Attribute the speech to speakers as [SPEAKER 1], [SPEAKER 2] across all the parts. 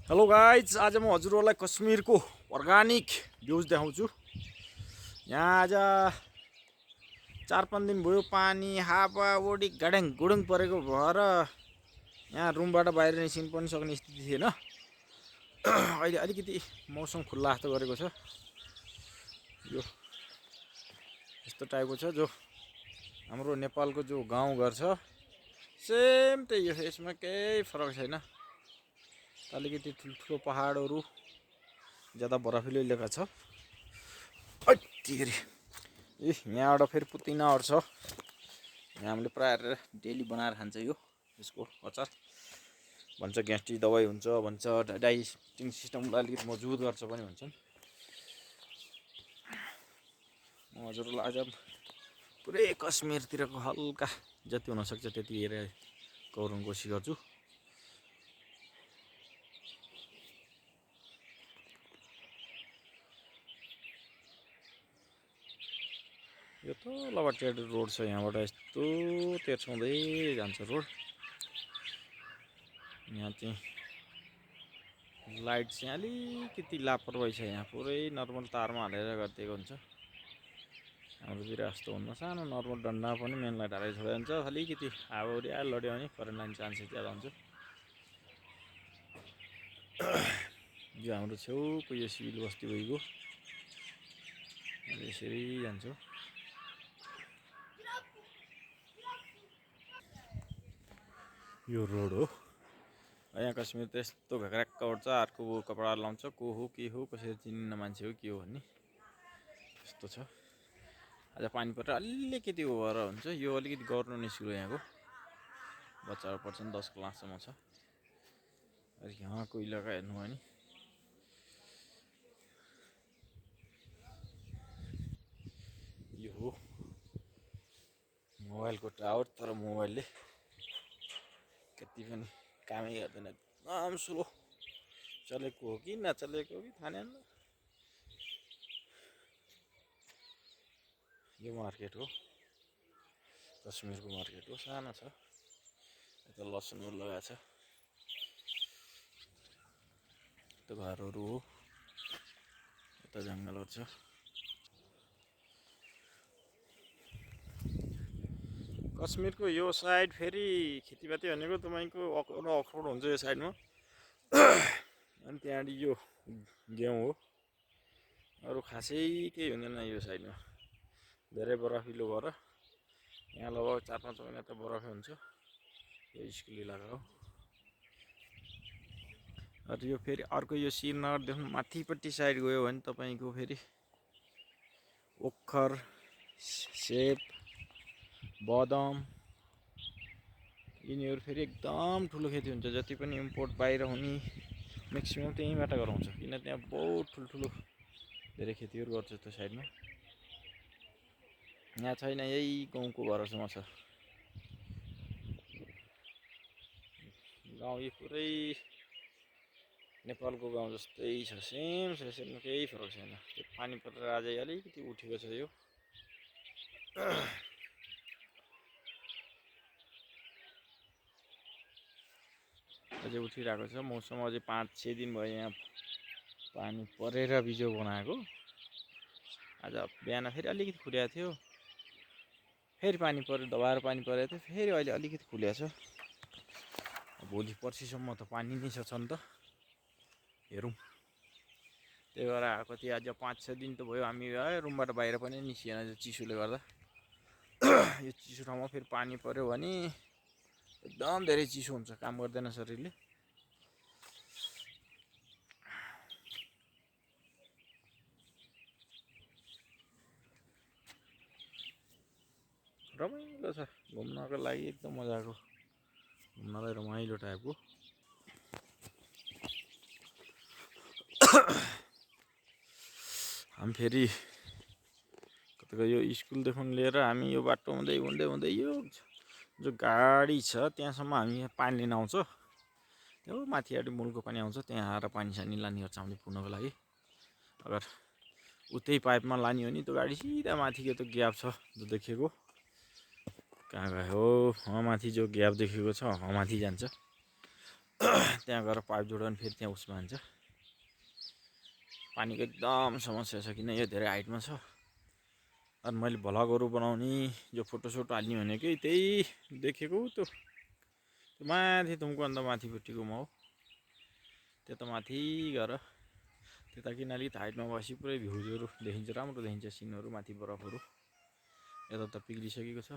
[SPEAKER 1] Hello guys, आज म हजुरहरूलाई कश्मीरको अर्गानिक भ्यूज देखाउँछु। यहाँ आज 4-5 दिन भयो पानी हावा ओडी गाड्याङ गुडुङ परेको भएर यहाँ रुमबाट बाहिर निस्किनु पनि सक्ने स्थिति थिएन। अहिले अलिकति मौसम खुल्ला जस्तो गरेको छ। यो यस्तो टाइपको छ जो हाम्रो नेपालको जो गाउँघर छ सेम त्यही हो, यसमा केही फरक छैन। अलिकति ठुल्ठुलो पहाडहरू ज्यादा बरफिलो इलाका छ। यहाँबाट फेरि पुदिनाहरू छ। यहाँ हामीले प्रायः डेली बनाएर खान्छ। यसको अचार भन्छ ग्यास्ट्रिक दबाई हुन्छ भन्छ, डाइजेस्टिङ सिस्टमलाई अलिकति मजबुत गर्छ पनि भन्छन्। म हजुरलाई आज पुरै कश्मीरतिरको हल्का जति हुनसक्छ त्यति हेरेर कभर गर्ने कोसिस गर्छु। यो तलबाट रोड छ, यहाँबाट यस्तो तेर्साउँदै जान्छ रोड। यहाँ चाहिँ लाइट चाहिँ अलिकति लापरवाही छ। यहाँ पुरै नर्मल तारमा हालेर गरिदिएको हुन्छ। हाम्रोतिर यस्तो हुन्न, सानो नर्मल डन्डा पनि मेन लाइट हालेर छोडेको हुन्छ। अलिकति हावाहुरी आएर लड्यो भने करेन्ट लाइन चान्सेस ज्यादा हुन्छ। यो हाम्रो छेउको यो सिभिल बस्ती भइगयो। यसरी जान्छु। यो रोड हो। यहाँ कश्मीर त यस्तो घक्राक्क उठ्छ, अर्को कपडा लाउँछ, को हो के हो कसरी चिनिन्न मान्छे हो के हो भन्ने यस्तो छ। आज पानी परेर अलिकति भएर हुन्छ। यो अलिकति गर्नु नै सुरु यहाँको बच्चाहरू पढ्छन्, 10 क्लाससम्म छ। यहाँको इलाका हेर्नु भयो नि, यो हो मोबाइलको टावर। तर मोबाइलले कति पनि कामै गर्दैन, एकदम स्लो चलेको हो कि नचलेको हो कि थाहा नै। यो मार्केट हो, कश्मीरको मार्केट हो, सानो छ। यता लसुनहरू लगाएको छ, यता घरहरू हो, यता जङ्गलहरू छ। कश्मीरको यो साइड फेरि खेतीपाती भनेको तपाईँको अखरोट हुन्छ यो साइडमा। अनि त्यहाँदेखि यो गेहूँ हो, अरू खासै केही हुँदैन यो साइडमा। धेरै बरफिलो भएर यहाँ लगभग 4-5 महिना त बरफै हुन्छ। यो स्कुल इलाका हो। र यो फेरि अर्को यो श्रीनगरदेखि माथिपट्टि साइड गयो भने तपाईँको फेरि ओखर, सेब, बदाम यिनीहरू फेरि एकदम ठुलो खेती हुन्छ। जति पनि इम्पोर्ट बाहिर हुने म्याक्सिमम् त्यहीँबाट गराउँछ, किन त्यहाँ बहुत ठुल्ठुलो धेरै खेतीहरू गर्छ त्यो साइडमा। यहाँ छैन, यही गाउँको भरोसामा छ। गाउँ यो पुरै नेपालको गाउँ जस्तै छ, सेम केही फरक छैन। त्यो पानी परेर अझै अलिकति उठेको छ। यो अझै उठिरहेको छ। मौसम अझै 5-6 दिन भयो यहाँ पानी परेर बिजो बनाएको। आज बिहान फेरि अलिकति खुलेको थियो, फेरि पानी पऱ्यो, दबाएर पानी परेको थियो, फेरि अहिले अलिकति खुलेको छ। भोलि पर्सिसम्म त पानी नै छ नि त, हेरौँ। त्यही भएर कति आज 5-6 दिन त भयो हामी रुमबाट बाहिर पनि निस्किएन चिसोले गर्दा। यो चिसो ठाउँमा फेरि पानी पऱ्यो भने एकदम धेरै चिसो हुन्छ, काम गर्दैन शरीरले। रमाइलो छ घुम्नको लागि, एकदम मजाको, घुम्नलाई रमाइलो टाइपको। हामी फेरि कतिको यो स्कुलदेखि लिएर हामी यो बाटो हुँदै यो जो गाडी छ त्यहाँसम्म हामी पानी लिन आउँछ। त्यो माथिबाट मुलको पानी आउँछ, त्यहाँ आएर पानी सानी लाने गर्छ हामीले पुग्नको लागि। अगर उतै पाइपमा लाने हो नि त्यो गाडी सिधा माथिको त्यो ग्याप छ जो देखेको, कहाँ गयो हो, माथि जो ग्याप देखेको छ माथि जान्छ। त्यहाँ गएर पाइप जोड्यो भने फेरि त्यहाँ उसमा हान्छ। पानीको एकदम समस्या छ किन यो धेरै हाइटमा छ। अनि मैले भ्लगहरू बनाउने जो फोटोसोटो हाल्ने भनेकै त्यही देखेको त्यो माथि तुमको माथिपट्टिको म हो। त्यता माथि गएर त्यता किन अलिक हाइटमा बसी पुरै भ्युजहरू देखिन्छ, राम्रो देखिन्छ सिनहरू, माथि बरफहरू। यता त पिग्लिसकेको छ।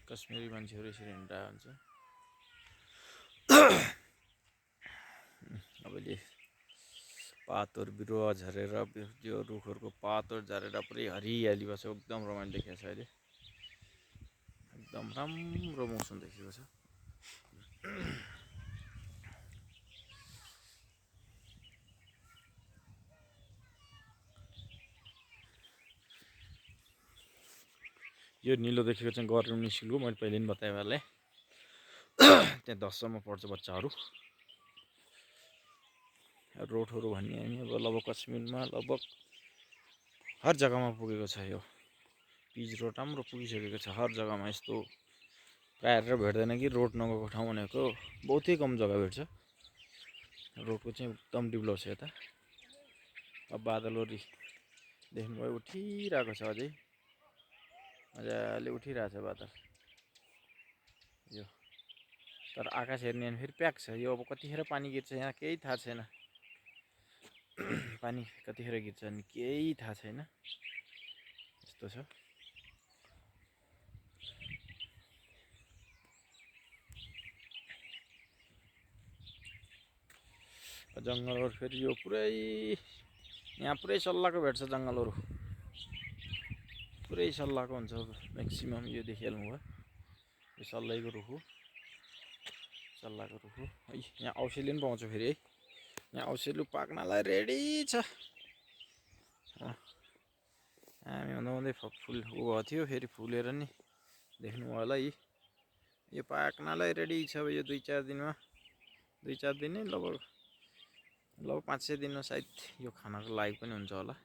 [SPEAKER 1] कश्मीरी मान्छेहरू यसरी हिँड्दा हुन्छ। अबले पातहरू बिरुवा झरेर यो रुखहरूको पातहरू झरेर पुरै हरियाली बस्छ, एकदम रमाइलो देखिएको छ अहिले। एकदम राम्रो मौसम देखेको छ। यो निलो देखेको चाहिँ गभर्मेन्ट स्कुल हो, मैले पहिले पनि बताएँ वाले। त्यहाँ 10 सम्म पढ्छ बच्चाहरू। रोडहरू भन्ने होइन, अब लगभग कश्मीरमा लगभग हर जग्गामा पुगेको छ। यो पिच रोड राम्रो पुगिसकेको छ हर जग्गामा। यस्तो प्रायः भेट्दैन कि रोड नगएको ठाउँ भनेको बहुतै कम जग्गा भेट्छ। रोडको चाहिँ एकदम डेभलप छ यता। अब बादलहरू देख्नुभयो उठिरहेको छ, अझै मजाले उठिरहेछ बादल यो। तर आकाश हेर्ने भने फेरि प्याक छ यो। अब कतिखेर पानी गिर्छ यहाँ केही थाहा छैन। पानी कतिखेर गिर्छ भने केही थाहा छैन, यस्तो छ। जङ्गलहरू फेरि यो पुरै यहाँ पुरै सल्लाहको भेट्छ। जङ्गलहरू पुरै सल्लाहको हुन्छ म्याक्सिमम। यो देखिहाल्नु भयो, यो सल्लाहको रुख हो, सल्लाहको रुख हो है। यहाँ औषधि पनि पाउँछ फेरि है। यहाँ औषधि पाक्नलाई रेडी छ। हामी भन्दा फुल उ भएको थियो, फेरि फुलेर नि देख्नुभयो होला है। यो पाक्नलाई रेडी छ। अब यो 2-4 दिनमा, 2-4 दिन नै लगभग 5-6 दिनमा सायद यो खानको लागि पनि हुन्छ होला।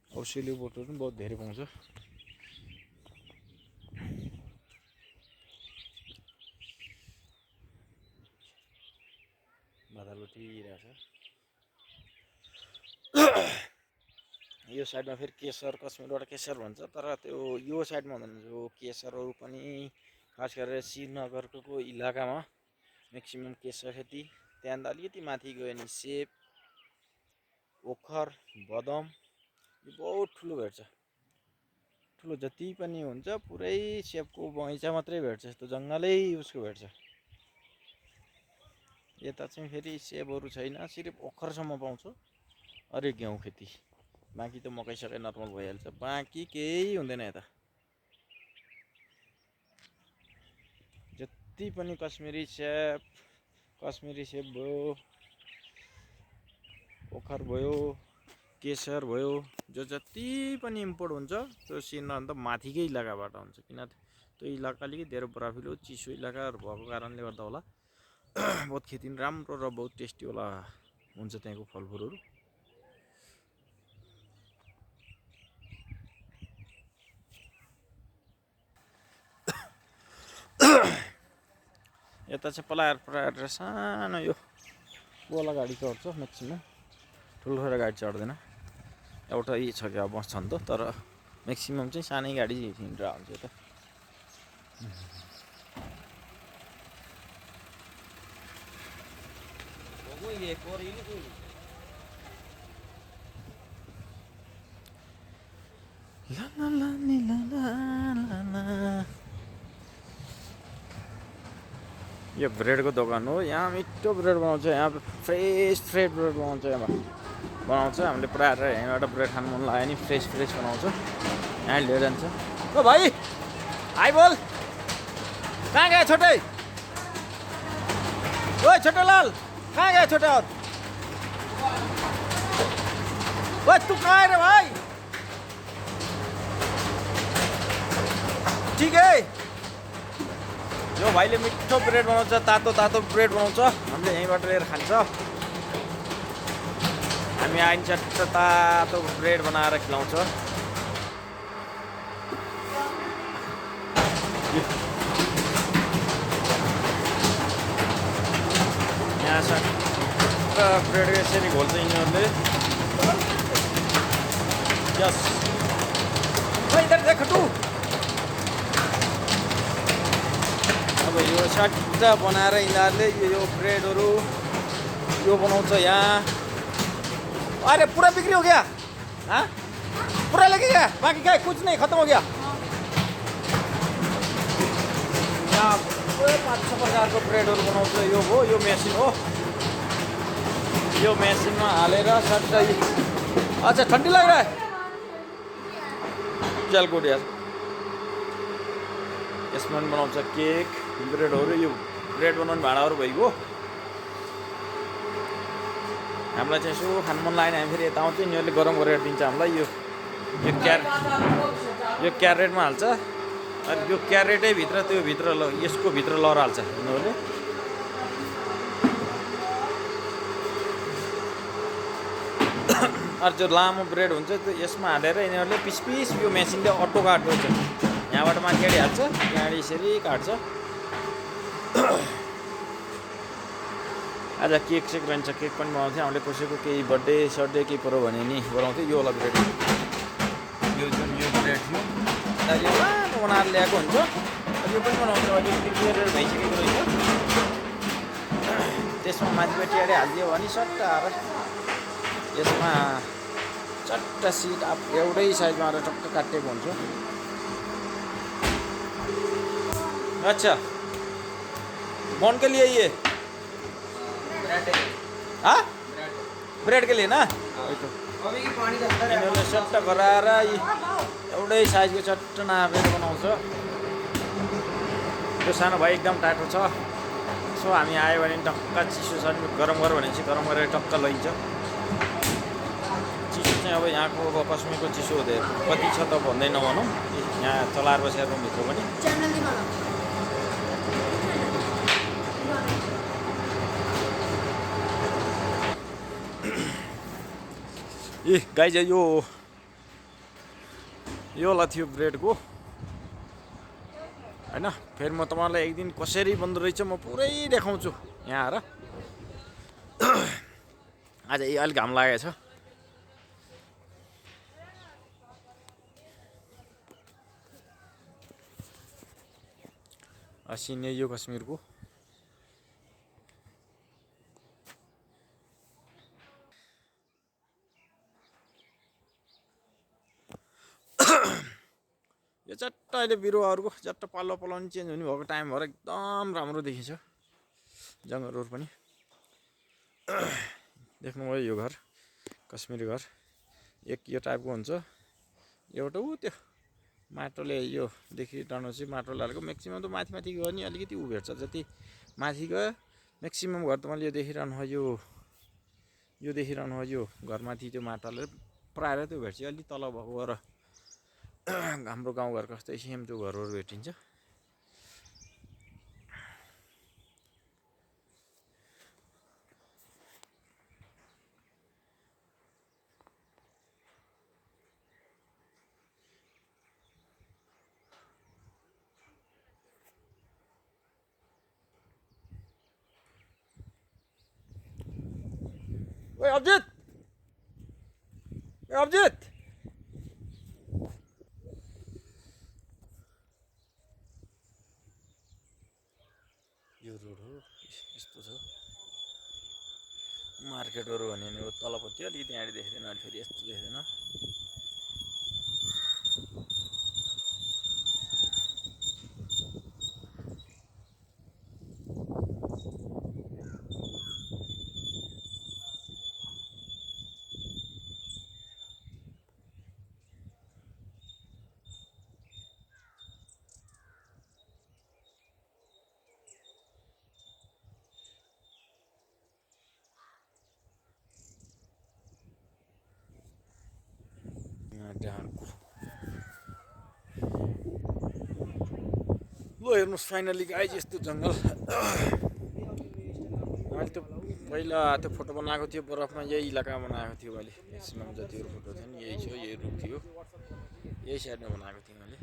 [SPEAKER 1] औषधि बोटहरू पनि बहुत धेरै पाउँछ। बादल उठिरहेछ। यो साइडमा फेरि केसर, कश्मीरबाट केसर भन्छ, तर त्यो यो साइडमा हुँदैन। जो केसरहरू पनि खास गरेर श्रीनगरको इलाकामा म्याक्सिमम केसर खेती। त्यहाँदेखि अलिकति माथि गयो भने सेब, ओखर, बदम यो बहुत ठुलो भेट्छ। ठुलो जति पनि हुन्छ पुरै सेबको बगैँचा मात्रै भेट्छ, यस्तो जङ्गलै उसको भेट्छ। यता चाहिँ फेरि सेबहरू छैन, सिर्फ ओखरसम्म पाउँछ। अरे गेहूँ खेती, बाँकी त मकै सकै नर्मल भइहाल्छ। बाँकी केही हुँदैन यता। जति पनि कश्मीरी सेब भयो, ओखर भयो, केसर भयो, जो जति पनि इम्पोर्ट हुन्छ त्यो श्रीनगर माथिकै इलाकाबाट हुन्छ। किन त्यो इलाका अलिकति धेरै बराफिलो चिसो इलाकाहरू भएको कारणले गर्दा होला। बहुत खेती पनि राम्रो र बहुत टेस्टी होला हुन्छ त्यहाँको फलफुलहरू। यता चाहिँ पलाएर सानो यो बोला गाडी चढ्छ म्याक्सिमम, ठुल्ठुलो गाडी चढ्दैन। एउटा यी छ क्या बस छन् त, तर म्याक्सिमम चाहिँ सानै गाडी हिँडेर हुन्छ यता। यो ब्रेडको दोकान हो। यहाँ मिठो ब्रेड बनाउँछ। यहाँ फ्रेस ब्रेड बनाउँछ। यहाँ हामीले प्रायः यहाँबाट ब्रेड खानु मन लाग्यो नि फ्रेस बनाउँछ। यहाँ लिएर जान्छ। ओ भाइ हाई बोल, कहाँ गए छोटे? ओ छोटे लाल, कहाँ गए छोटे? और ओ तू कहाँ है रे भाई? ठीक है। यो भाइले मिठो ब्रेड बनाउँछ, तातो ब्रेड बनाउँछ। हामीले यहीँबाट लिएर खान्छ। हामी आइन्छ तातो ब्रेड बनाएर खिलाउँछ। यहाँ ब्रेड यसरी घोल्छ यिनीहरूले। यस इधर देख खटु। अब यो सट्ट बनाएर यिनीहरूले यो ब्रेडहरू यो बनाउँछ यहाँ। अरे पूरा बिक्री हो गया? हाँ पूरा लेके गया, बाकी क्या कुछ नहीं, खत्म हो गया। यहाँ 5-6 प्रकारको ब्रेडहरू बनाउँछ। यो हो, यो मेसिन हो। यो मेसिनमा हालेर सट्टै। अच्छा ठन्डी लग रहा है, चल गुड यार। यसमा पनि बनाउँछ केक, ब्रेडहरू। यो ब्रेड बनाउने भाँडाहरू भइगयो। हामीलाई चाहिँ यसो खानु मन लागेन, हामी फेरि यता आउँछ, यिनीहरूले गरम गरेर दिन्छ हामीलाई। यो क्यारेटमा हाल्छ। अनि यो क्यारेटै भित्र त्यो भित्र यसको भित्र लहर हाल्छ यिनीहरूले। अरू त्यो लामो ब्रेड हुन्छ त्यो यसमा हालेर यिनीहरूले पिस पिस यो मेसिनले अटो काट्दछ। यहाँबाट माथि हाल्छ, त्यहाँबाट यसरी काट्छ। आज केक सेक रहन्छ, केक पनि बनाउँथ्यो हामीले। कसैको केही बर्थडे सर्थडे केही पऱ्यो भने नि बनाउँथ्यो। यो वाला ब्रेड, यो जुन यो ब्रेड थियो यो बनाएर ल्याएको हुन्छ। यो पनि बनाउँछ। अलिकति क्लियर भइसकेको रहेछ। त्यसमा माथिपट्टि हालिदियो भने सट्ट आएर यसमा चट्ट सिट एउटै साइजमा आएर टक्क काटिएको हुन्छ। अच्छा कौन के लिए ये? हाँ ब्रेड के लिए ना। यिनीहरूले सट्ट गराएर एउटै साइजको चट्ट नापेर बनाउँछ। त्यो सानो भाइ एकदम टाटो छ। सो हामी आयो भने टक्क चिसो छ भने गरम गर भनेपछि गरम गरेर टक्क लैन्छ। चिसो चाहिँ अब यहाँको अब कश्मीरको चिसो हुँदै कति छ त भन्दै नभनौँ। यहाँ चलाएर बसेर रुमभित्र पनि गाइज यो वाला थियो ब्रेडको होइन। फेरि म तपाईँलाई एक दिन कसरी बन्दो रहेछ म पुरै देखाउँछु यहाँ आएर। आज अलिक घाम लागेको छ। सिने यो कश्मीरको यो चट्ट अहिले बिरुवाहरूको चट्ट पल्लो पल्लाउनु चेन्ज हुने भएको टाइम भएर एकदम राम्रो देखिन्छ जङ्गलहरू पनि। देख्नुभयो यो घर कश्मीरी घर एक यो टाइपको हुन्छ। एउटा ऊ त्यो माटोले यो देखिरहनु चाहिँ माटोले हालेको। म्याक्सिमम् त माथि माथि गयो नि अलिकति उ भेट्छ। जति माथि गयो म्याक्सिमम् घर त मैले यो देखिरहनु भयो। यो देखिरहनु भयो यो घरमाथि त्यो माटोले प्रायः त्यो भेट्छ। अलि तल भएको गएर हाम्रो गाउँघरको जस्तै सेम त्यो घरहरू भेटिन्छ। ओए अभिजित, अभिजित यो रोड हो यस्तो छ। मार्केटहरू भन्यो भने तलपट्टि अलिकति यहाँनिर देख्दैन, अहिले फेरि यस्तो देख्दैन। डाँडको ल हेर्नुहोस् फाइनली गाइज यस्तो जङ्गल। मैले त्यो पहिला त्यो फोटो बनाएको थियो बरफमा यही इलाकामा बनाएको थियो मैले म्याक्सिमम जतिहरू फोटो थियो नि यही छ यही रुख थियो यही साइडमा बनाएको थिएँ मैले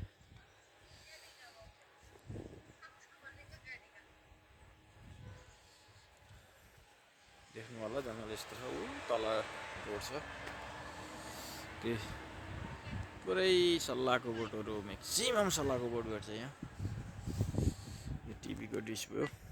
[SPEAKER 1] देख्नु होला जङ्गल यस्तो छ ऊ तल रोड छ त्यो पुरै सल्लाहको बोटहरू म्याक्सिमम सल्लाहको बोट भेट्छ यहाँ यो टिभीको डिस भयो